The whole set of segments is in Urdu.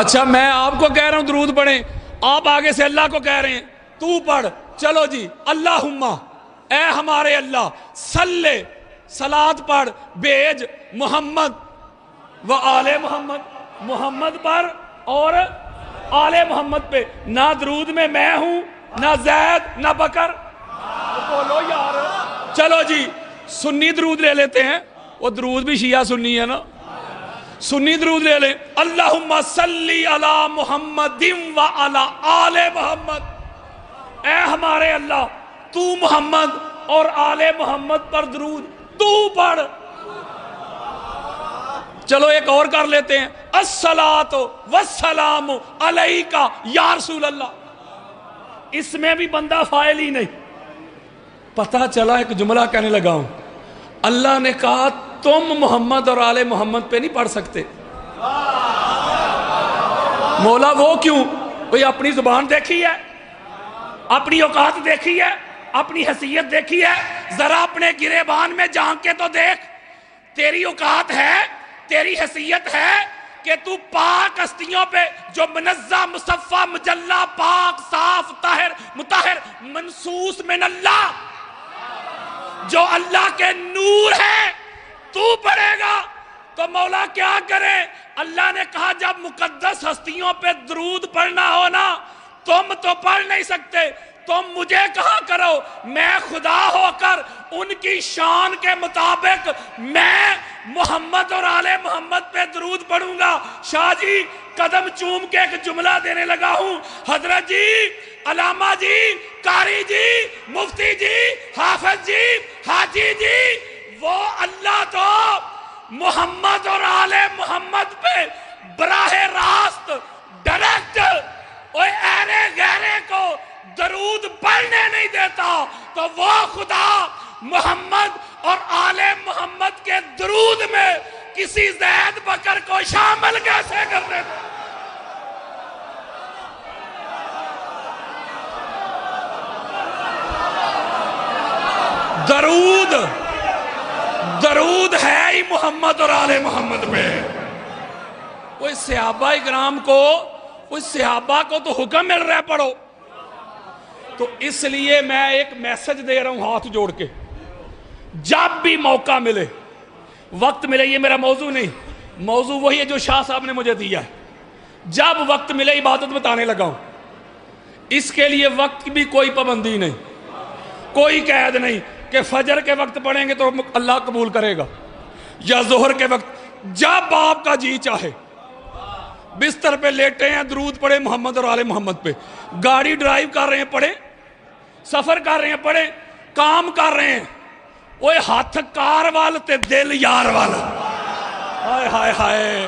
اچھا میں آپ کو کہہ رہا ہوں درود پڑھیں، آپ آگے سے اللہ کو کہہ رہے ہیں تو پڑھ. چلو جی، اللہم اے ہمارے اللہ، صلی صلات پڑھ، بھیج محمد و آل محمد، محمد پر اور آل محمد پہ. نہ درود میں ہوں، نہ زید، نہ بکر. بولو یار. چلو جی سنی درود لے لیتے ہیں، وہ درود بھی شیعہ سنی ہے نا. سنی درود لے لیں. اللہم صلی علی محمد و علی آل محمد. اے ہمارے اللہ تو محمد اور آل محمد پر درود تو پڑھ. چلو ایک اور کر لیتے ہیں. الصلاۃ والسلام علیک یا رسول اللہ. اس میں بھی بندہ فاعل ہی نہیں. پتہ چلا ایک جملہ کہنے لگا ہوں، اللہ نے کہا تم محمد اور آل محمد پہ نہیں پڑھ سکتے. مولا وہ کیوں؟ بھئی اپنی زبان دیکھی ہے، اپنی اوقات دیکھی ہے، اپنی حیثیت دیکھی ہے. ذرا اپنے گریبان میں جھانک کے تو دیکھ. تیری اوقات ہے، تیری حیثیت ہے کہ تو پاک ہستیوں پہ جو منزہ مصفہ مجلہ پاک صاف طاہر مطہر منصوص من اللہ، جو اللہ کے نور ہے، تو پڑھے گا. تو مولا کیا کرے؟ اللہ نے کہا جب مقدس ہستیوں پہ درود پڑھنا ہو نا، تم تو پڑھ نہیں سکتے، تم مجھے کہا کرو، میں خدا ہو کر ان کی شان کے مطابق میں محمد اور آل محمد پہ درود پڑھوں گا. شاہ جی قدم چوم کے ایک جملہ دینے لگا ہوں. حضرت جی، علامہ جی، قاری جی، مفتی جی، حافظ جی، حاجی جی، وہ اللہ تو محمد اور آل محمد پہ براہ راست ڈائریکٹ ایرے غیرے کو درود پڑھنے نہیں دیتا. تو وہ خدا محمد اور آل محمد کے درود میں کسی زید بکر کو شامل کیسے کر دیتا؟ درود ہے ہی محمد اور آل محمد پہ. کوئی صحابہ اکرام کو، کوئی صحابہ کو تو حکم مل رہا ہے پڑھو. تو اس لیے میں ایک میسج دے رہا ہوں ہاتھ جوڑ کے، جب بھی موقع ملے، وقت ملے، یہ میرا موضوع نہیں، موضوع وہی ہے جو شاہ صاحب نے مجھے دیا ہے. جب وقت ملے عبادت بتانے لگا ہوں. اس کے لیے وقت کی بھی کوئی پابندی نہیں، کوئی قید نہیں کہ فجر کے وقت پڑھیں گے تو اللہ قبول کرے گا، یا ظہر کے وقت. جب آپ کا جی چاہے، بستر پہ لیٹے ہیں درود پڑھیں محمد اور آل محمد پہ. گاڑی ڈرائیو کر رہے ہیں پڑھیں، سفر کر رہے ہیں پڑھیں، کام کر رہے ہیں، اوے ہاتھ کار وال تے دل یار والا. ہائے ہائے ہائے.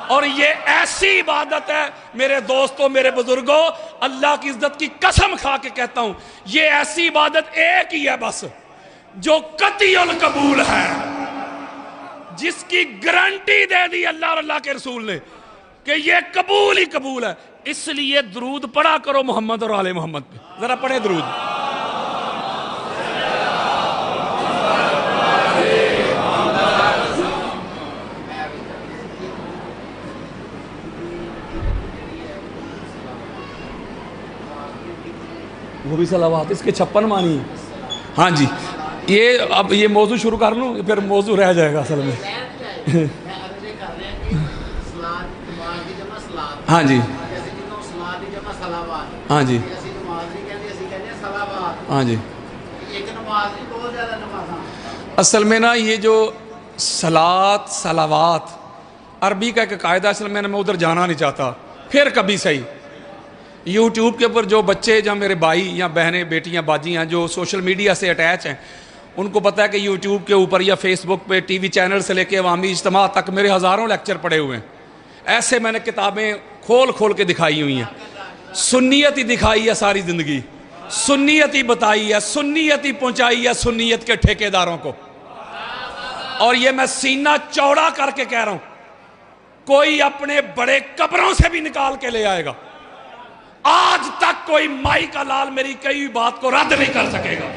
اور یہ ایسی عبادت ہے میرے دوستوں، میرے بزرگوں، اللہ کی عزت کی قسم کھا کے کہتا ہوں، یہ ایسی عبادت ایک ہی ہے بس جو قطعی القبول ہے، جس کی گارنٹی دے دی اللہ اور اللہ کے رسول نے کہ یہ قبول ہی قبول ہے. اس لیے درود پڑھا کرو محمد اور آل محمد پہ. ذرا پڑھیں درود. وہ بھی صلوات، اس کے 56 معنی ہیں. ہاں جی، یہ اب یہ موضوع شروع کر لوں پھر موضوع رہ جائے گا اصل میں. ہاں جی ہاں جی ہاں جی. اصل میں نا یہ جو صلات صلوات عربی کا ایک قاعدہ، اصل میں ادھر جانا نہیں چاہتا. پھر کبھی صحیح یوٹیوب کے اوپر جو بچے یا میرے بھائی یا بہنیں بیٹیاں باجیاں جو سوشل میڈیا سے اٹیچ ہیں، ان کو پتہ ہے کہ یوٹیوب کے اوپر یا فیس بک پہ ٹی وی چینل سے لے کے عوامی اجتماع تک میرے ہزاروں لیکچر پڑے ہوئے ہیں. ایسے میں نے کتابیں کھول کھول کے دکھائی ہوئی ہیں. سنیت ہی دکھائی ہے ساری زندگی، سنیت ہی بتائی ہے، سنیت ہی پہنچائی ہے سنیت کے ٹھیکیداروں کو. اور یہ میں سینہ چوڑا کر کے کہہ رہا ہوں، کوئی اپنے بڑے قبروں سے بھی نکال کے لے آئے گا. آج تک کوئی مائی کا لال میری کئی بات کو رد نہیں کر سکے گا.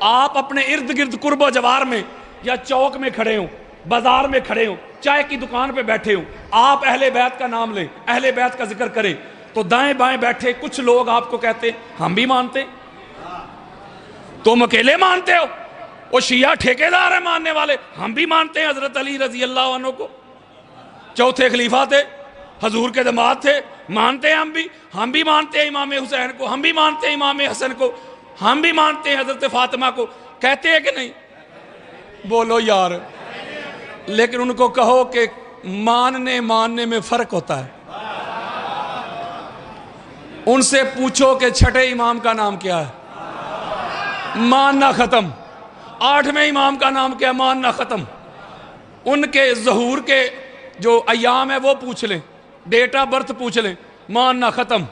آپ اپنے ارد گرد قرب و جوار میں یا چوک میں کھڑے ہوں، بازار میں کھڑے ہوں، چائے کی دکان پہ بیٹھے ہوں، آپ اہل بیت کا نام لیں، اہل بیت کا ذکر کریں، تو دائیں بائیں بیٹھے کچھ لوگ آپ کو کہتے ہیں ہم بھی مانتے، تم اکیلے مانتے ہو، وہ شیعہ ٹھیکیدار ہیں ماننے والے، ہم بھی مانتے ہیں حضرت علی رضی اللہ عنہ کو، چوتھے خلیفہ تھے، حضور کے داماد تھے، مانتے ہیں ہم بھی مانتے ہیں امام حسین کو، ہم بھی مانتے ہیں امام حسن کو، ہم بھی مانتے ہیں حضرت فاطمہ کو، کہتے ہیں کہ نہیں؟ بولو یار۔ لیکن ان کو کہو کہ ماننے میں فرق ہوتا ہے۔ ان سے پوچھو کہ چھٹے امام کا نام کیا ہے، ماننا ختم۔ آٹھویں امام کا نام کیا ہے، ماننا ختم۔ ان کے ظہور کے جو ایام ہے وہ پوچھ لیں، ڈیٹ آف برتھ پوچھ لیں، ماننا ختم۔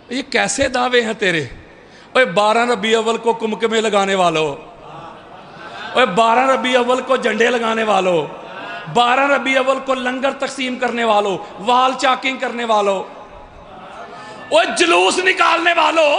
یہ کیسے دعوے ہیں تیرے؟ اوہ 12 ربیع اول کو کمکمے لگانے والوں، اوہ 12 ربیع اول کو جھنڈے لگانے والوں، 12 ربیع اول کو لنگر تقسیم کرنے والوں، وال چاکنگ کرنے والوں، اوہ جلوس نکالنے والوں،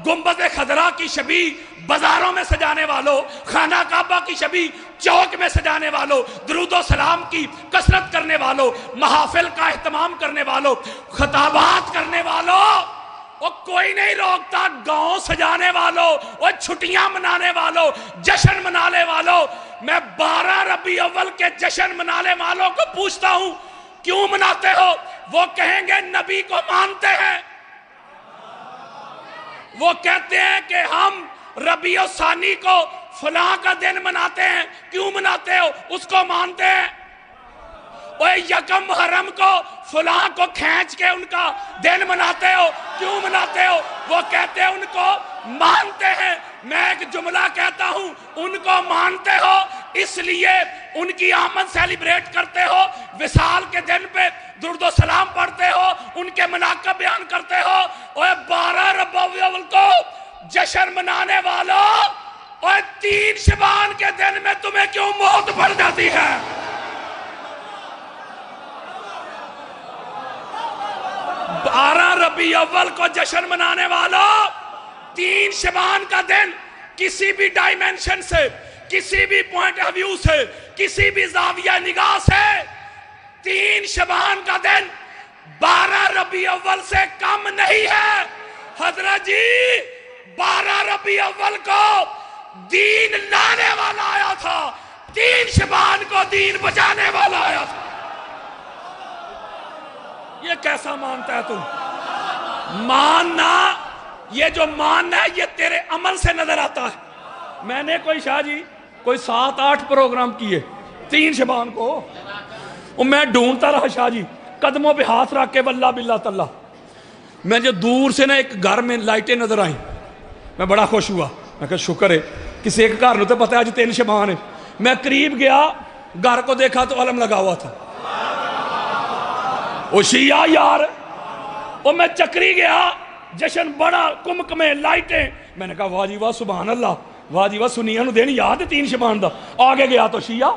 گنبد خضرا کی شبیہ بازاروں میں سجانے والوں، خانہ کعبہ کی شبیہ چوک میں سجانے والوں، درود و سلام کی کثرت کرنے والوں، محافل کا اہتمام کرنے والوں، خطابات کرنے والوں، وہ کوئی نہیں روکتا، گاؤں سجانے والوں، وہ چھٹیاں منانے والوں، جشن منانے والوں۔ میں 12 ربیع اول کے جشن منانے والوں کو پوچھتا ہوں کیوں مناتے ہو؟ وہ کہیں گے نبی کو مانتے ہیں۔ وہ کہتے ہیں کہ ہم ربیع الثانی کو فلاں کا دن مناتے ہیں، کیوں مناتے ہو؟ اس کو مانتے ہیں۔ وہ یکم محرم کو فلاں کو کھینچ کے ان کا دن مناتے ہو، کیوں مناتے ہو؟ وہ کہتے ہیں ان کو مانتے ہیں۔ میں ایک جملہ کہتا ہوں، ان کو مانتے ہو اس لیے ان کی آمد سیلیبریٹ کرتے ہو، وصال کے دن پہ درود و سلام پڑھتے ہو، ان کے مناقب بیان کرتے ہو۔ اور 12 ربیع الاول کو جشن منانے والوں، اور 3 شعبان کے دن میں تمہیں کیوں موت پڑ جاتی ہے؟ 12 ربیع اول کو جشن منانے والوں، 3 شعبان کا دن کسی بھی ڈائمنشن سے، کسی بھی پوائنٹ آف ویو سے، کسی بھی زاویہ نگاہ سے 3 شعبان کا دن 12 ربیع اول سے کم نہیں ہے۔ حضرت جی 12 ربیع اول کو دین لانے والا آیا تھا، 3 شعبان کو دین بچانے والا آیا تھا۔ یہ کیسا مانتا ہے تم؟ ماننا، یہ جو ماننا ہے یہ تیرے عمل سے نظر آتا ہے۔ میں نے کوئی شاہ جی کوئی 7-8 پروگرام کیے 3 شعبان کو، اور میں ڈھونڈتا رہا شاہ جی، قدموں پہ ہاتھ رکھ کے واللہ باللہ تاللہ، میں جو دور سے نا ایک گھر میں لائٹیں نظر آئیں، میں بڑا خوش ہوا، میں کہا شکر ہے کسی ایک گھر نو تو پتہ ہے آج 3 شعبان ہے۔ میں قریب گیا، گھر کو دیکھا تو علم لگا ہوا تھا، وہ شیعہ یار۔ اور میں چکری گیا، جشن بڑا، کمکمے، لائٹیں، میں نے کہا واہ جی واہ سبحان اللہ، واہ جی واہ سنیاں نو دین یاد ہے 3 شعبان دا۔ آگے گیا تو شیعہ،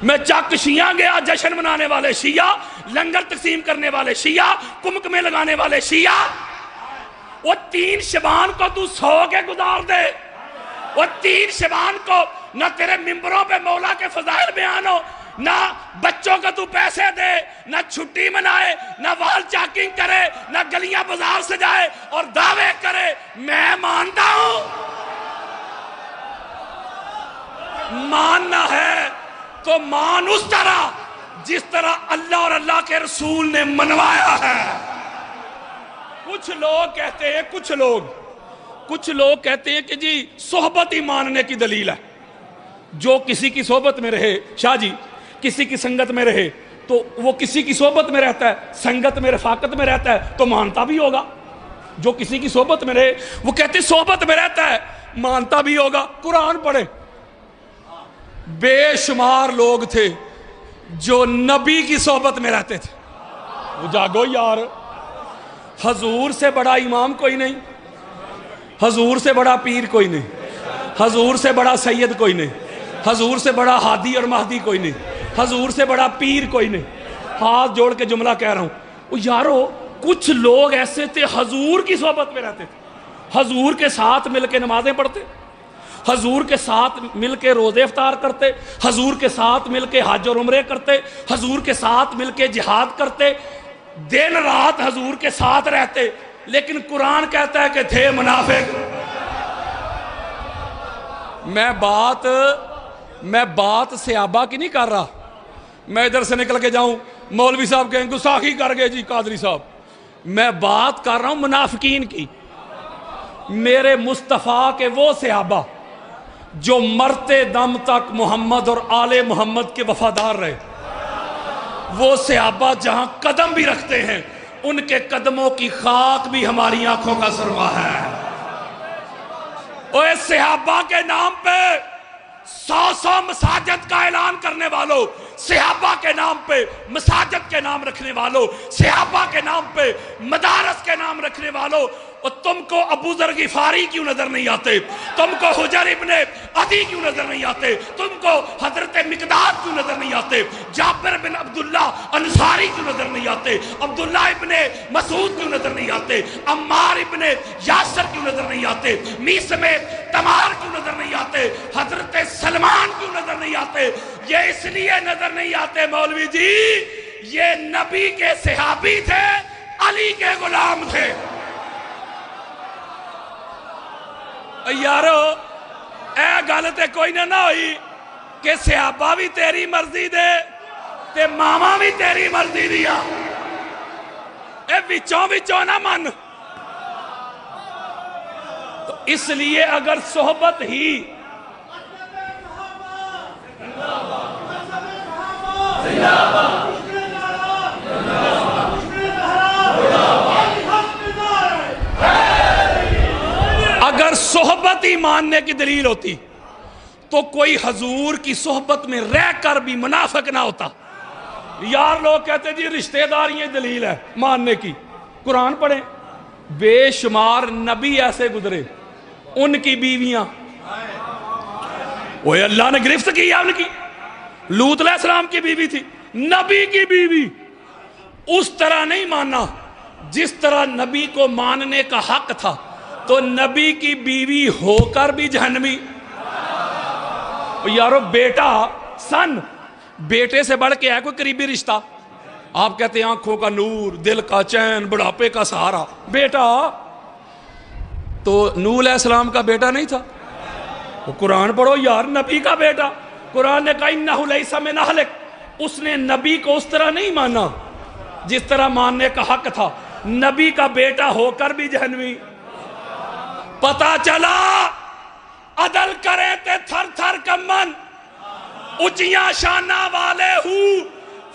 میں چک شیعہ گیا، جشن منانے والے شیعہ، لنگر تقسیم کرنے والے شیعہ، کمکمے لگانے والے شیعہ۔ وہ 3 شعبان کو تو سو کے گزار دے، وہ 3 شعبان کو نہ تیرے ممبروں پہ مولا کے فضائل بیان ہو، نہ بچوں کو تو پیسے دے، نہ چھٹی منائے، نہ وال چاکنگ کرے، نہ گلیاں بازار سجائے اور دعوے کرے میں مانتا ہوں۔ ماننا ہے تو مان اس طرح جس طرح اللہ اور اللہ کے رسول نے منوایا ہے۔ کچھ لوگ کہتے ہیں، کچھ لوگ کہتے ہیں کہ جی صحبت ہی ماننے کی دلیل ہے۔ جو کسی کی صحبت میں رہے، شاہ جی کسی کی سنگت میں رہے تو وہ کسی کی صحبت میں رہتا ہے، سنگت میں رفاقت میں رہتا ہے تو مانتا بھی ہوگا۔ جو کسی کی صحبت میں رہے، وہ کہتے صحبت میں رہتا ہے مانتا بھی ہوگا۔ قرآن پڑھے، بے شمار لوگ تھے جو نبی کی صحبت میں رہتے تھے۔ وہ جاگو یار، حضور سے بڑا امام کوئی نہیں، حضور سے بڑا پیر کوئی نہیں، حضور سے بڑا سید کوئی نہیں، حضور سے بڑا ہادی اور مہدی کوئی نہیں، حضور سے بڑا پیر کوئی نہیں۔ ہاتھ جوڑ کے جملہ کہہ رہا ہوں، وہ یارو کچھ لوگ ایسے تھے حضور کی صحبت میں رہتے تھے، حضور کے ساتھ مل کے نمازیں پڑھتے، حضور کے ساتھ مل کے روزے افطار کرتے، حضور کے ساتھ مل کے حج اور عمرے کرتے، حضور کے ساتھ مل کے جہاد کرتے، دن رات حضور کے ساتھ رہتے، لیکن قرآن کہتا ہے کہ تھے منافق۔ میں بات صحابہ کی نہیں کر رہا، میں ادھر سے نکل کے جاؤں مولوی صاحب کہیں گستاخی کر گئے جی قادری صاحب، میں بات کر رہا ہوں منافقین کی۔ میرے مصطفیٰ کے وہ صحابہ جو مرتے دم تک محمد اور آل محمد کے وفادار رہے، وہ صحابہ جہاں قدم بھی رکھتے ہیں ان کے قدموں کی خاک بھی ہماری آنکھوں کا سرما ہے۔ اور اس صحابہ کے نام پہ 100 مساجد کا اعلان کرنے والوں، صحابہ کے نام پہ مساجد کے نام رکھنے والوں، صحابہ کے نام پہ مدارس کے نام رکھنے والوں، اور تم کو ابو ذر غفاری کیوں نظر نہیں آتے؟ تم کو حجر ابن عدی کیوں نظر نہیں آتے؟ تم کو حضرت مقداد کیوں نظر نہیں آتے؟ جابر بن عبداللہ انصاری کیوں نظر نہیں آتے؟ عبداللہ ابن مسعود کیوں نظر نہیں آتے؟ عمار ابن یاسر کیوں نظر نہیں آتے؟ میسم تمار کیوں نظر نہیں آتے؟ حضرت سلمان کیوں نظر نہیں آتے؟ یہ اس لیے نظر نہیں آتے مولوی جی، یہ نبی کے صحابی تھے، علی کے غلام تھے۔ یارو اے گل تے کوئی نہ ہوئی کہ صحابہ بھی تیری مرضی دے تے ماما بھی تیری مرضی دیا، اے وچوں نہ من۔ تو اس لیے اگر صحبت ہی اگر صحبت ہی ماننے کی دلیل ہوتی تو کوئی حضور کی صحبت میں رہ کر بھی منافق نہ ہوتا۔ یار لوگ کہتے جی رشتہ دار یہ دلیل ہے ماننے کی، قرآن پڑھیں، بے شمار نبی ایسے گزرے، ان کی بیویاں وہ اللہ نے گرفت کی ان کی، لوط علیہ السلام کی بیوی تھی، نبی کی بیوی، اس طرح نہیں ماننا جس طرح نبی کو ماننے کا حق تھا، تو نبی کی بیوی ہو کر بھی جہنمی۔ یارو بیٹا سن، بیٹے سے بڑھ کے ہے کوئی قریبی رشتہ؟ آپ کہتے ہیں آنکھوں کا نور، دل کا چین، بڑھاپے کا سہارا، بیٹا تو نوح علیہ السلام کا بیٹا نہیں تھا؟ وہ قرآن پڑھو یار، نبی کا بیٹا، قرآن نے کہا انہو لیس من اہلک، اس نے نبی کو اس طرح نہیں مانا جس طرح ماننے کا حق تھا، نبی کا بیٹا ہو کر بھی جہنمی۔ پتا چلا عدل کرے تے تھر تھر کمن، اچیاں شانہ والے ہو،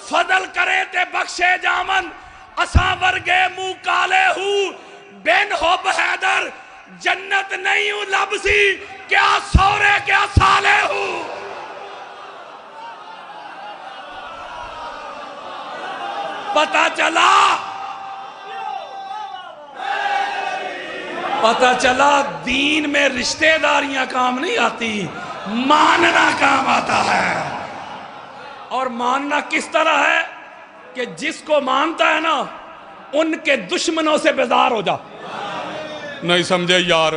فضل کرے تے بخشے جامن، اساں ورگے منہ کالے ہو، بن حب حیدر جنت نہیں ہوں لبسی، کیا سورے کیا سالے ہو۔ پتا چلا دین میں رشتہ داریاں کام نہیں آتی، ماننا کام آتا ہے۔ اور ماننا کس طرح ہے کہ جس کو مانتا ہے نا ان کے دشمنوں سے بیزار ہو جا۔ نہیں سمجھے یار،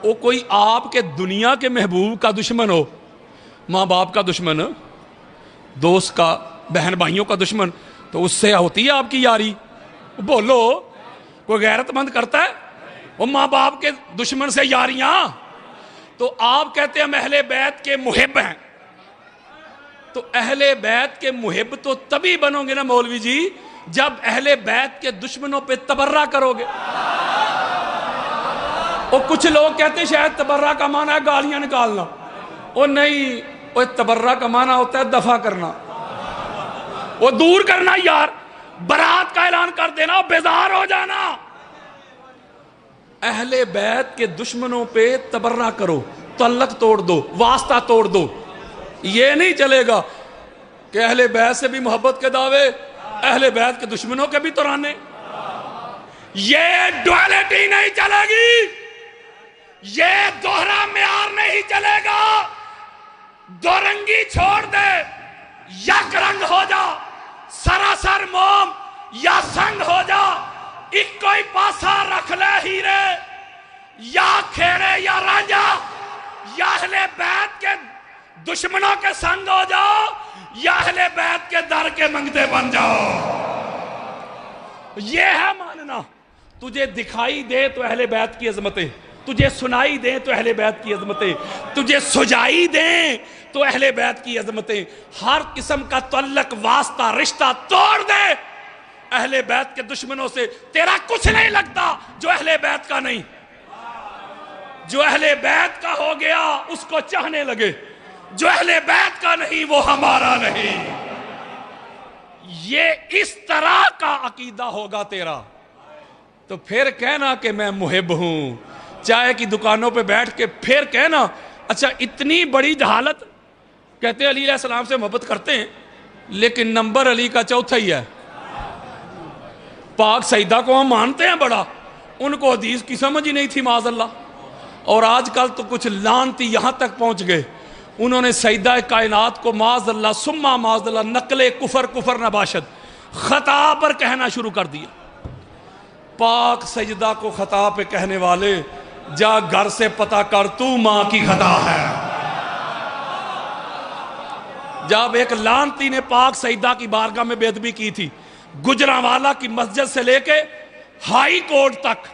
وہ کوئی آپ کے دنیا کے محبوب کا دشمن ہو، ماں باپ کا دشمن، دوست کا، بہن بھائیوں کا دشمن، تو اس سے ہوتی ہے آپ کی یاری؟ بولو، کوئی غیرت مند کرتا ہے وہ ماں باپ کے دشمن سے یاریاں؟ تو آپ کہتے ہیں ہم اہل بیت کے محب ہیں، تو اہل بیت کے محب تو تبھی بنو گے نا مولوی جی جب اہل بیت کے دشمنوں پہ تبرہ کرو گے۔ اور کچھ لوگ کہتے ہیں شاید تبرہ کا معنی ہے گالیاں نکالنا، اور نہیں، وہ تبرہ کا معنی ہوتا ہے دفع کرنا، وہ دور کرنا یار، برات کا اعلان کر دینا، بیزار ہو جانا۔ اہل بیت کے دشمنوں پہ تبرہ کرو، تعلق توڑ دو، واسطہ توڑ دو۔ یہ نہیں چلے گا کہ اہل بیت سے بھی محبت کے دعوے، اہل بیت کے دشمنوں کے بھی ترانے، یہ ڈویلٹی نہیں چلے گی، یہ دوہرا معیار نہیں چلے گا۔ دو رنگی چھوڑ دے، یک رنگ ہو جا، سراسر موم یا سنگ ہو جا، ایک کوئی پاسا رکھ لے ہیرے، یا کھیرے یا رانجا، یا اہل بیت کے دشمنوں کے سنگ ہو جاؤ یا اہل بیت کے در کے منگتے بن جاؤ. یہ ہے ماننا. تجھے دکھائی دے تو اہل بیت کی عظمتیں، تجھے سنائی دیں تو اہل بیت کی عظمتیں، تجھے سجائی دیں تو اہل بیت کی عظمتیں. ہر قسم کا تعلق واسطہ رشتہ توڑ دے اہل بیت کے دشمنوں سے. تیرا کچھ نہیں لگتا جو اہل بیت کا نہیں. جو اہل بیت کا ہو گیا اس کو چاہنے لگے، جو اہل بیت کا نہیں وہ ہمارا نہیں. یہ اس طرح کا عقیدہ ہوگا تیرا تو پھر کہنا کہ میں محب ہوں. چائے کی دکانوں پہ بیٹھ کے پھر کہنا اچھا اتنی بڑی جہالت. کہتے ہیں علی علیہ السلام سے محبت کرتے ہیں لیکن نمبر علی کا چوتھا ہی ہے. پاک سیدہ کو ہم مانتے ہیں بڑا، ان کو حدیث کی سمجھ ہی نہیں تھی معاذ اللہ. اور آج کل تو کچھ لانتی یہاں تک پہنچ گئے انہوں نے سیدہ کائنات کو معاذ اللہ ثم معاذ اللہ نقل کفر نباشد خطا پر کہنا شروع کر دیا. پاک سجدہ کو خطا پہ کہنے والے جا گھر سے پتہ کر تو ماں کی خطا ہے. جب ایک لانتی نے پاک سیدہ کی بارگاہ میں بے ادبی کی تھی، گجرانوالہ کی مسجد سے لے کے ہائی کورٹ تک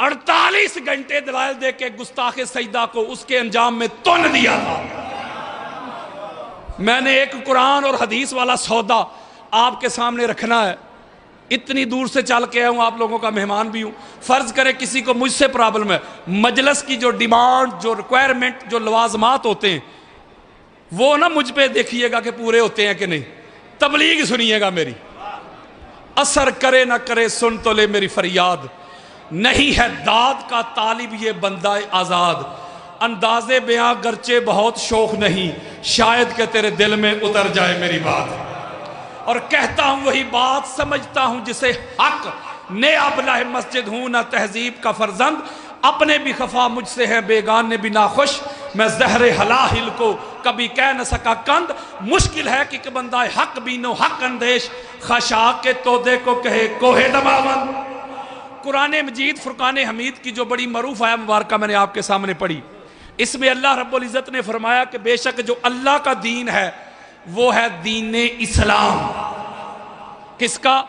48 گھنٹے دلائل دے کے گستاخ سیدہ کو اس کے انجام میں تن دیا تھا. میں نے ایک قرآن اور حدیث والا سودا آپ کے سامنے رکھنا ہے. اتنی دور سے چل کے آیا ہوں، آپ لوگوں کا مہمان بھی ہوں. فرض کرے کسی کو مجھ سے پرابلم ہے، مجلس کی جو ڈیمانڈ، جو ریکوائرمنٹ، جو لوازمات ہوتے ہیں وہ نہ مجھ پہ دیکھیے گا کہ پورے ہوتے ہیں کہ نہیں. تبلیغ سنیے گا میری، اثر کرے نہ کرے سن تو لے میری فریاد. نہیں ہے داد کا طالب یہ بندہ آزاد، انداز بیاں گرچہ بہت شوق نہیں، شاید کہ تیرے دل میں اتر جائے میری بات. اور کہتا ہوں وہی بات، سمجھتا ہوں جسے حق. نے ابلہ مسجد ہوں نہ تہذیب کا فرزند، اپنے بھی خفا مجھ سے ہیں بیگانے بھی ناخوش. میں زہر حلاحل کو کبھی کہہ نہ سکا کند، مشکل ہے کہ بندہ حق بینو حق اندیش، خشاک کے تودے کو کہے کوہ دماوند. قرآن مجید فرقان حمید کی جو بڑی معروف آیہ مبارکہ میں نے آپ کے سامنے پڑھی، اس میں اللہ رب العزت نے فرمایا کہ بے شک جو اللہ کا دین ہے وہ ہے دین اسلام. کس کا؟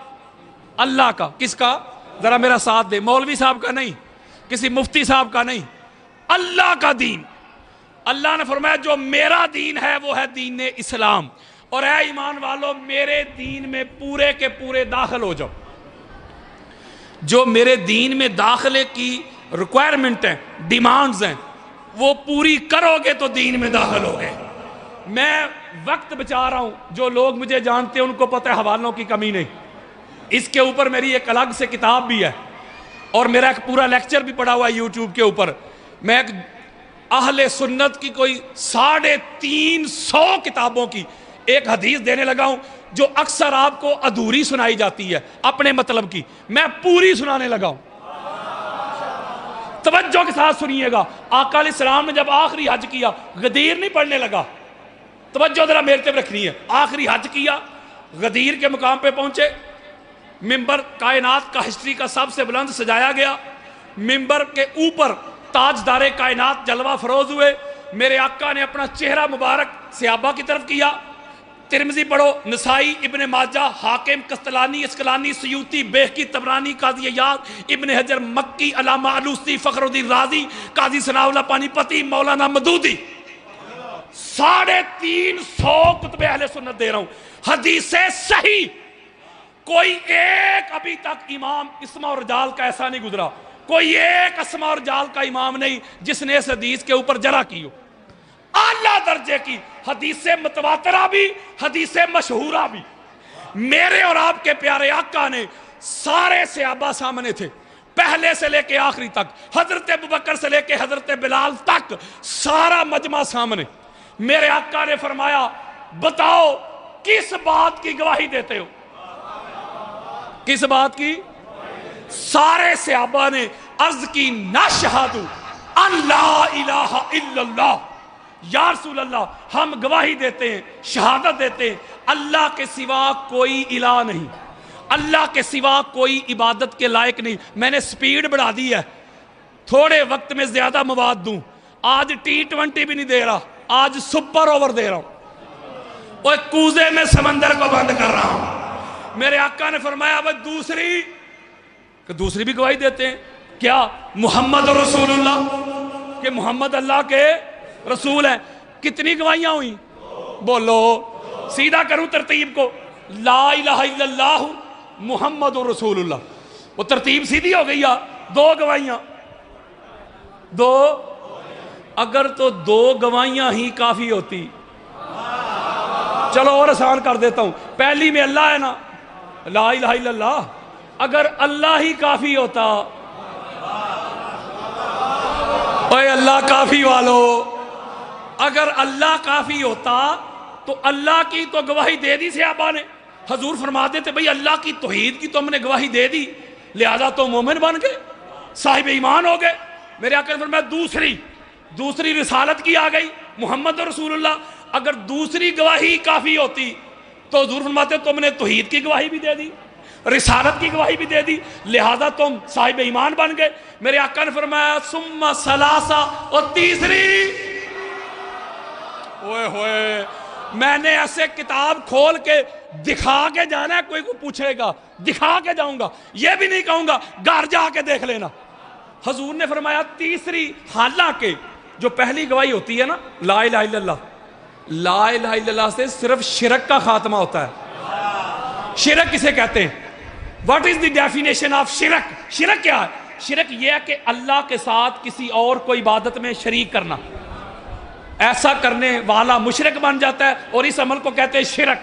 اللہ کا. کس کا؟ ذرا میرا ساتھ دے. مولوی صاحب کا نہیں، کسی مفتی صاحب کا نہیں، اللہ کا دین. اللہ نے فرمایا جو میرا دین ہے وہ ہے دین اسلام. اور اے ایمان والو میرے دین میں پورے کے پورے داخل ہو جاؤ. جو میرے دین میں داخلے کی ریکوائرمنٹ ہیں، ڈیمانڈز ہیں، وہ پوری کرو گے تو دین میں داخل ہو گے. میں وقت بچا رہا ہوں، جو لوگ مجھے جانتے ہیں ان کو پتہ ہے حوالوں کی کمی نہیں. اس کے اوپر میری ایک الگ سے کتاب بھی ہے اور میرا ایک پورا لیکچر بھی پڑا ہوا ہے یوٹیوب کے اوپر. میں ایک اہل سنت کی کوئی 350 کتابوں کی ایک حدیث دینے لگا ہوں جو اکثر آپ کو ادھوری سنائی جاتی ہے اپنے مطلب کی، میں پوری سنانے لگا ہوں. توجہ کے ساتھ سنیے گا. آقا علیہ السلام نے جب آخری حج کیا غدیر نہیں پڑھنے لگا. توجہ ذرا میرے طرف رکھنی ہے. آخری حج کیا، غدیر کے مقام پہ پہنچے، ممبر کائنات کا ہسٹری کا سب سے بلند سجایا گیا. ممبر کے اوپر تاجدار کائنات جلوہ فروز ہوئے. میرے آقا نے اپنا چہرہ مبارک صحابہ کی طرف کیا. ترمذی پڑھو، نسائی، ابن ماجہ، حاکم، قسطلانی، اسقلانی، سیوطی، بیہقی، طبرانی، قاضی عیاض، ابن حجر مکی، علامہ علوسی، فخر الدین رازی، قاضی ثناء اللہ پانی پتی، مولانا مدودی. 350 کتب اہل سنت دے رہا ہوں. حدیث صحیح کوئی ایک ابھی تک امام اسماء اور رجال کا ایسا نہیں گزرا، کوئی ایک اسماء اور رجال کا امام نہیں جس نے اس حدیث کے اوپر جرح کی ہو. اعلیٰ درجے کی حدیث متواترہ بھی، حدیث مشہورہ بھی. میرے اور آپ کے پیارے آقا نے سارے صحابہ سامنے تھے، پہلے سے لے کے آخری تک، حضرت ابوبکر سے لے کے حضرت بلال تک سارا مجمع سامنے. میرے آقا نے فرمایا بتاؤ کس بات کی گواہی دیتے ہو؟ کس بات کی؟ سارے صحابہ نے عرض کی نشہد ان لا الہ الا اللہ، یا رسول اللہ ہم گواہی دیتے ہیں، شہادت دیتے ہیں اللہ کے سوا کوئی الہ نہیں، اللہ کے سوا کوئی عبادت کے لائق نہیں. میں نے سپیڈ بڑھا دی ہے، تھوڑے وقت میں زیادہ مواد دوں. آج T20 بھی نہیں دے رہا, آج سپر اوور دے رہا ہوں, وہ کوزے میں سمندر کو بند کر رہا ہوں. میرے آقا نے فرمایا وہ دوسری بھی گواہی دیتے ہیں, کیا محمد رسول اللہ, کہ محمد اللہ کے رسول ہیں. کتنی گواہیاں ہوئیں؟ بولو, سیدھا کروں ترتیب کو, لا الہ الا اللہ محمد رسول اللہ, وہ ترتیب سیدھی ہو گئی. 2 گواہیاں, 2, اگر تو 2 گواہیاں ہی کافی ہوتی, چلو اور آسان کر دیتا ہوں, پہلی میں اللہ ہے نا, لا الہ الا اللہ, اگر اللہ ہی کافی ہوتا, اے اللہ کافی والو, اگر اللہ کافی ہوتا تو اللہ کی تو گواہی دے دی صحابہ نے. حضور فرماتے تھے بھئی اللہ کی توحید کی تو ہم نے گواہی دے دی, لہذا تو مومن بن گئے, صاحب ایمان ہو گئے. میرے آقا نے فرمایا دوسری رسالت کی آ گئی, محمد رسول اللہ. اگر دوسری گواہی کافی ہوتی تو حضور فرماتے تم نے توحید کی گواہی بھی دے دی, رسالت کی گواہی بھی دے دی, لہذا تم صاحب ایمان بن گئے. میرے آقا نے فرمایا ثم ثلاثہ, اور تیسری, اوئے ہوئے, میں نے ایسے کتاب کھول کے دکھا کے جانا ہے, کوئی کو پوچھے گا دکھا کے جاؤں گا, یہ بھی نہیں کہوں گا گھر جا کے دیکھ لینا. حضور نے فرمایا تیسری, حالانکہ جو پہلی گواہی ہوتی ہے نا لا الہ الا اللہ, لا الہ الا اللہ سے صرف شرک کا خاتمہ ہوتا ہے. شرک کسے کہتے ہیں؟ What is the definition of شرک؟ شرک کیا ہے؟ شرک یہ ہے کہ اللہ کے ساتھ کسی اور کو عبادت میں شریک کرنا, ایسا کرنے والا مشرک بن جاتا ہے, اور اس عمل کو کہتے ہیں شرک.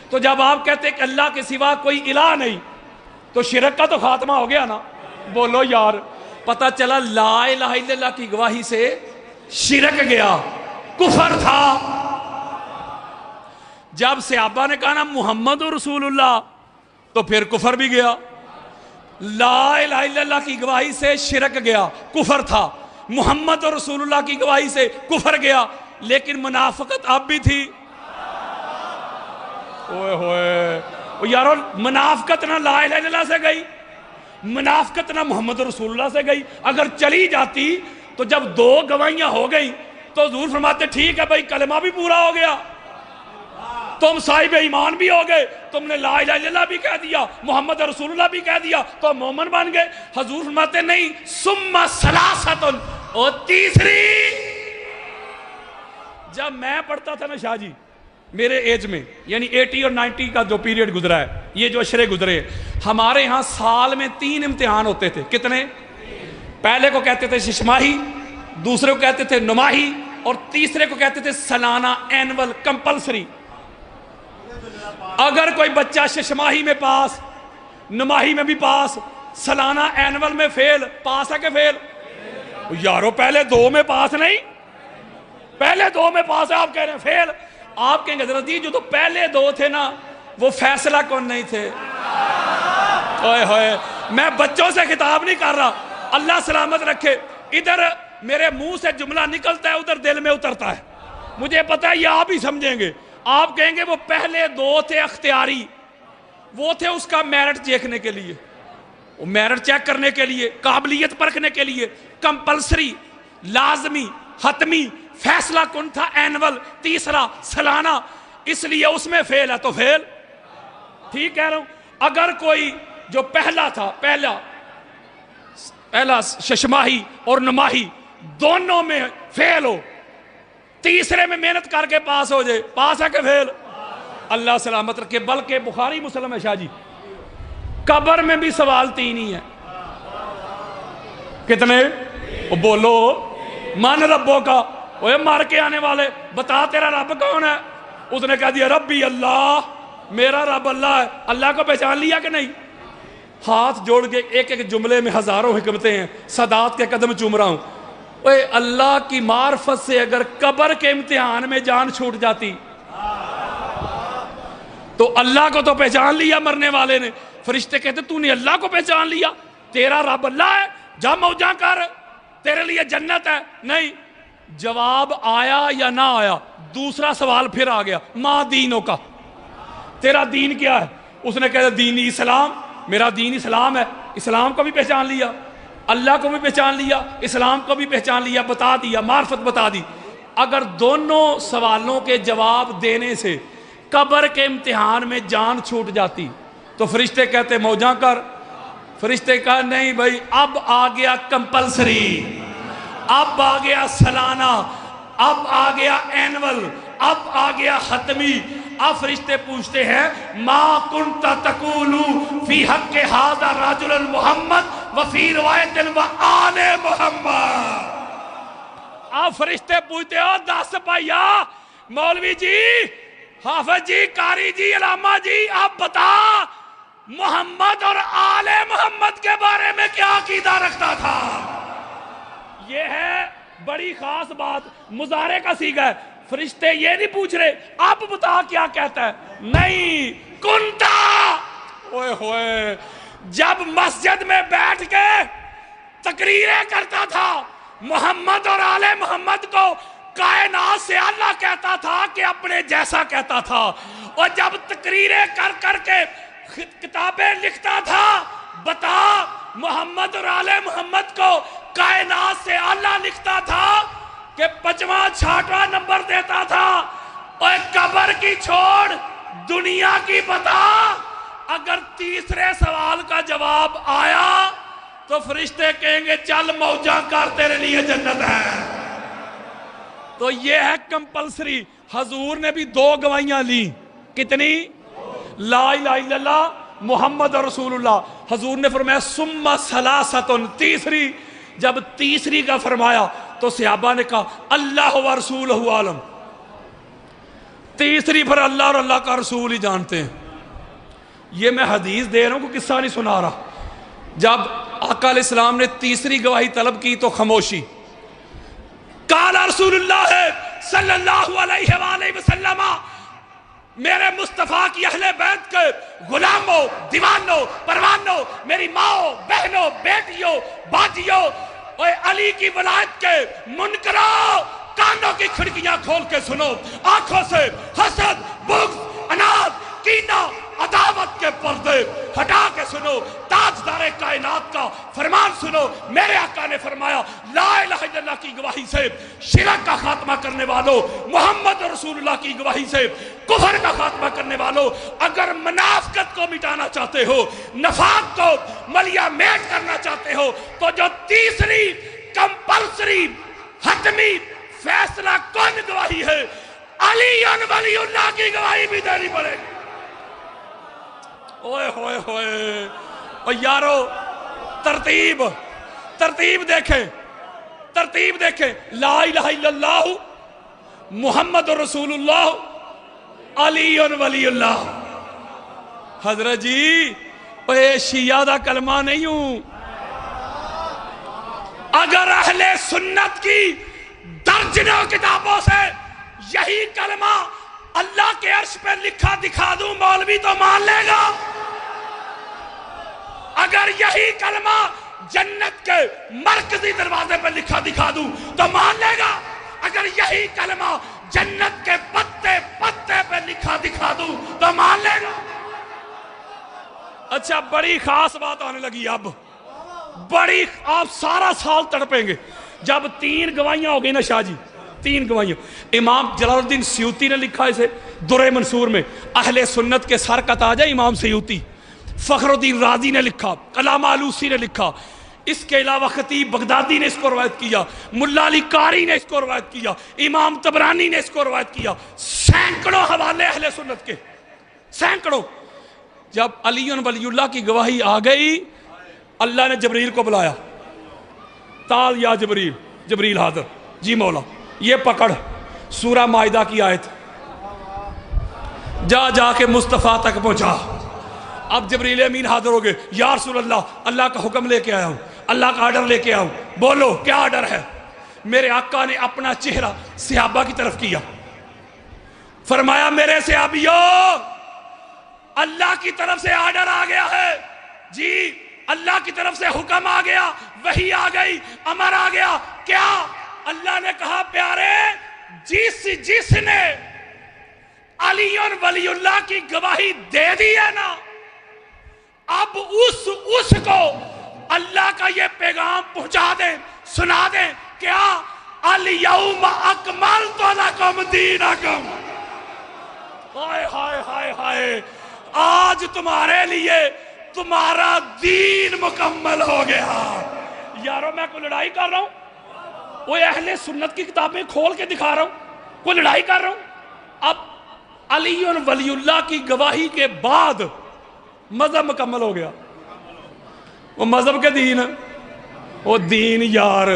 تو جب آپ کہتے ہیں کہ اللہ کے سوا کوئی الہ نہیں, تو شرک کا تو خاتمہ ہو گیا نا. بولو یار, پتہ چلا لا الہ الا اللہ کی گواہی سے شرک گیا, کفر تھا. جب صحابہ نے کہا نا محمد رسول اللہ, تو پھر کفر بھی گیا. لا الہ الا اللہ کی گواہی سے شرک گیا, کفر تھا. محمد رسول اللہ کی گواہی سے کفر گیا, لیکن منافقت اب بھی تھی. اوئے ہوئے, یارو منافقت نہ لا الہ الا اللہ سے گئی, منافقت نہ محمد رسول اللہ سے گئی. اگر چلی جاتی تو جب 2 گواہیاں ہو گئی تو حضور فرماتے ٹھیک ہے بھائی کلمہ بھی پورا ہو گیا, تم صاحب ایمان بھی ہو گئے, تم نے لا الہ الا اللہ بھی کہہ دیا, محمد رسول اللہ بھی کہہ دیا, تو مومن بن گئے. حضور فرماتے نہیں, ثم ثلاثۃ, اور تیسری. جب میں پڑھتا تھا نا شاہ جی, میرے ایج میں, یعنی 80 اور 90 کا جو پیریڈ گزرا ہے, یہ جو اشرے گزرے, ہمارے ہاں سال میں 3 امتحان ہوتے تھے. کتنے؟ پہلے کو کہتے تھے ششماہی, دوسرے کو کہتے تھے نماہی, اور تیسرے کو کہتے تھے سالانہ, اینول, کمپلسری. اگر کوئی بچہ ششماہی میں پاس, نماہی میں بھی پاس, سالانہ اینول میں فیل, پاس ہے کہ فیل؟ یارو پہلے 2 میں پاس نہیں, پہلے 2 میں پاس ہے, آپ کہہ رہے ہیں فیل. آپ کہیں گے حضرت جی جو تو پہلے 2 تھے نا وہ فیصلہ کون نہیں تھے. اوئے ہوئے, میں بچوں سے خطاب نہیں کر رہا, اللہ سلامت رکھے. ادھر میرے منہ سے جملہ نکلتا ہے, ادھر دل میں اترتا ہے. مجھے پتہ ہے یہ آپ ہی سمجھیں گے. آپ کہیں گے وہ پہلے 2 تھے اختیاری, وہ تھے اس کا میرٹ دیکھنے کے لیے, وہ میرٹ چیک کرنے کے لیے, قابلیت پرکھنے کے لیے. کمپلسری, لازمی, حتمی, فیصلہ کن تھا اینول, تیسرا سالانہ, اس لیے اس میں فیل ہے تو فیل. ٹھیک کہہ رہا ہوں. اگر کوئی جو پہلا تھا, پہلا ششماہی اور نماہی دونوں میں فیل ہو, تیسرے میں محنت کر کے پاس ہو جائے, پاس ہے کہ فیل؟ اللہ سلامت رکھے. بلکہ بخاری مسلم ہے شاہ جی, قبر میں بھی سوال 3 ہی ہیں. کتنے؟ بولو, من ربوں کا, وہ مار کے آنے والے, بتا تیرا رب کون ہے؟ اس نے کہہ دیا ربی اللہ, میرا رب اللہ ہے. اللہ کو پہچان لیا کہ نہیں؟ ہاتھ جوڑ کے ایک ایک جملے میں ہزاروں حکمتیں ہیں, سادات کے قدم چوم رہا ہوں. اوے اللہ کی معرفت سے اگر قبر کے امتحان میں جان چھوٹ جاتی تو اللہ کو تو پہچان لیا مرنے والے نے. فرشتے کہتے تو نے اللہ کو پہچان لیا, تیرا رب اللہ ہے, جا موجاں کر, تیرے لیے جنت ہے. نہیں, جواب آیا یا نہ آیا, دوسرا سوال پھر آ گیا, ما دینوں کا, تیرا دین کیا ہے؟ اس نے کہا دین اسلام, میرا دین اسلام ہے. اسلام کو بھی پہچان لیا. اللہ کو بھی پہچان لیا، اسلام کو بھی پہچان لیا، بتا دیا، معرفت بتا دی۔ اگر دونوں سوالوں کے جواب دینے سے قبر کے امتحان میں جان چھوٹ جاتی تو فرشتے کہتے موجاں کر، فرشتے کہا نہیں بھائی اب آ گیا کمپلسری، اب آ گیا سالانہ، اب آ گیا اینول، اب آ گیا ختمی۔ اب فرشتے پوچھتے ہیں ما کنت تقول فی حق ھذا رجل محمد وفی روایت وآل محمد۔ اب فرشتے پوچھتے ہو دس پائیا مولوی جی، حافظ جی، قاری جی، علامہ جی، آپ بتا محمد اور آل محمد کے بارے میں کیا عقیدہ رکھتا تھا؟ یہ ہے بڑی خاص بات، مضارع کا صیغہ ہے۔ فرشتے یہ نہیں پوچھ رہے اب بتا کیا کہتا ہے، نہیں کنتا، اوئے ہوئے جب مسجد میں بیٹھ کے تقریریں کرتا تھا محمد اور آل محمد کو کائنات سے اللہ کہتا تھا کہ اپنے جیسا کہتا تھا، اور جب تقریریں کر کر کے کتابیں لکھتا تھا بتا محمد اور آل محمد کو کائنات سے اللہ لکھتا تھا کہ 5واں 6واں نمبر دیتا تھا، اور قبر کی چھوڑ دنیا کی بتا۔ اگر تیسرے سوال کا جواب آیا تو فرشتے کہیں گے چل موجاں کر تیرے لیے جنت ہے۔ تو یہ ہے کمپلسری۔ حضور نے بھی 2 گواہیاں لی، کتنی؟ لا الہ الا اللہ محمد رسول اللہ۔ حضور نے فرمایا ثم ثلاثۃ، تیسری۔ جب تیسری کا فرمایا تو صحابہ نے کہا اللہ و رسولہ عالم، تیسری پر اللہ اور اللہ کا رسول ہی جانتے ہیں۔ یہ میں حدیث دے رہا ہوں، کوئی قصہ نہیں سنا رہا۔ جب آقا علیہ السلام نے تیسری گواہی طلب کی تو خاموشی۔ قال رسول اللہ صلی اللہ علیہ وآلہ وسلم، میرے مصطفیٰ کی اہل بیت کے غلاموں، دیوانوں، پروانوں، میری ماں، بہنوں، بیٹیوں، باجیوں، اور علی کی ولایت کے منکروں، کانوں کی کھڑکیاں کھول کے سنو، آنکھوں سے حسد، بغض، اناد، کینہ، عداوت کے پردے ہٹا کے سنو، تاجدار کائنات کا فرمان سنو۔ میرے آقا نے فرمایا لا الہ الا اللہ کی گواہی سے شرک کا خاتمہ کرنے والوں، محمد رسول اللہ کی گواہی سے کفر کا خاتمہ کرنے والوں، اگر منافقت کو مٹانا چاہتے ہو، نفاق کو ملیا میٹ کرنا چاہتے ہو، تو جو تیسری کمپلسری حتمی فیصلہ کن گواہی ہے، علی ولی اللہ کی گواہی بھی دینی پڑے گی۔ اوئے ہوئے ہوئے، اور یارو ترتیب دیکھیں، ترتیب دیکھیں، لا الہ الا اللہ محمد رسول اللہ علی ولی اللہ۔ حضرت جی اے شیعہ دا کلمہ نہیں ہوں، اگر اہل سنت کی درجنوں کتابوں سے یہی کلمہ اللہ کے عرش پہ لکھا دکھا دوں مولوی تو مان لے گا۔ اگر یہی کلمہ جنت کے مرکزی دروازے پہ لکھا دکھا دوں تو مان لے گا۔ اگر یہی کلمہ جنت کے پتے پتے پہ لکھا دکھا دوں تو مان لے گا۔ اچھا بڑی خاص بات آنے لگی، اب بڑی، آپ سارا سال تڑپیں گے جب 3 گواہیاں ہو گئی نا شاہ جی، 3 گواہیاں۔ امام جلال الدین سیوطی نے لکھا اسے درِ منصور میں، اہل سنت کے سر کا تاج ہے امام سیوطی۔ فخر الدین رازی نے لکھا، علامہ آلوسی نے لکھا، اس کے علاوہ خطیب بغدادی نے اس کو روایت کیا، ملا علی قاری نے اس کو روایت کیا، امام طبرانی نے اس کو روایت کیا، سینکڑوں حوالے اہل سنت کے، سینکڑوں۔ جب علی ولی اللہ کی گواہی آ گئی، اللہ نے جبریل کو بلایا، تال یا جبریل، جبریل حاضر، جی مولا یہ پکڑ سورہ مائدہ کی آیت، جا کے مصطفیٰ تک پہنچا۔ اب جبریل امین حاضر ہو گئے، یا رسول اللہ، اللہ کا حکم لے کے آیا ہوں، اللہ کا آرڈر لے کے آیا ہوں، بولو کیا آرڈر ہے؟ میرے آقا نے اپنا چہرہ صحابہ کی طرف کیا، فرمایا میرے صحابیوں، اللہ کی طرف سے آرڈر آ گیا ہے، جی اللہ کی طرف سے حکم آ گیا، وحی آ گئی، امر آ گیا، کیا؟ اللہ نے کہا پیارے، جس نے علی ولی اللہ کی گواہی دے دی ہے نا، اب اس کو اللہ کا یہ پیغام پہنچا دیں، سنا دیں، کیا الیوم اکملت لکم دینکم، ہائے ہائے ہائے ہائے، آج تمہارے لیے تمہارا دین مکمل ہو گیا۔ یارو میں کوئی لڑائی کر رہا ہوں، وہ اہل سنت کی کتابیں کھول کے دکھا رہا ہوں، کوئی لڑائی کر رہا ہوں۔ اب علی ولی اللہ کی گواہی کے بعد مذہب مکمل ہو گیا۔ وہ مذہب کے دین، وہ دین یار،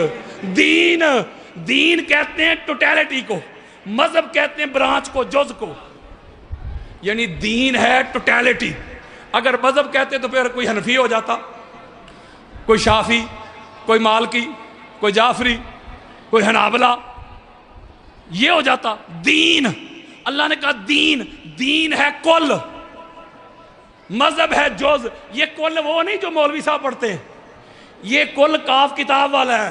دین کہتے ہیں ٹوٹیلٹی کو، مذہب کہتے ہیں برانچ کو، جز کو، یعنی دین ہے ٹوٹیلٹی۔ اگر مذہب کہتے تو پھر کوئی حنفی ہو جاتا، کوئی شافی، کوئی مالکی، کوئی جعفری، کوئی حنابلہ، یہ ہو جاتا۔ دین، اللہ نے کہا دین ہے کل، مذہب ہے جز۔ یہ کل وہ نہیں جو مولوی صاحب پڑھتے ہیں، یہ کل کاف کتاب والا ہے،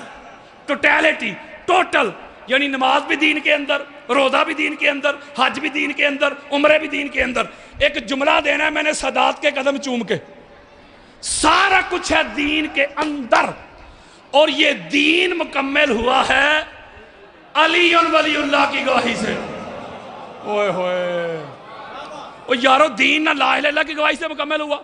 ٹوٹیلٹی، ٹوٹل، یعنی نماز بھی دین کے اندر، روزہ بھی دین کے اندر، حج بھی دین کے اندر، عمرے بھی دین کے اندر۔ ایک جملہ دینا ہے میں نے سادات کے قدم چوم کے، سارا کچھ ہے دین کے اندر، اور یہ دین مکمل ہوا ہے علی ولی اللہ کی گواہی سے۔ اوئے ہوئے، او یارو دین نہ لا الہ الا اللہ کی گواہی سے مکمل ہوا۔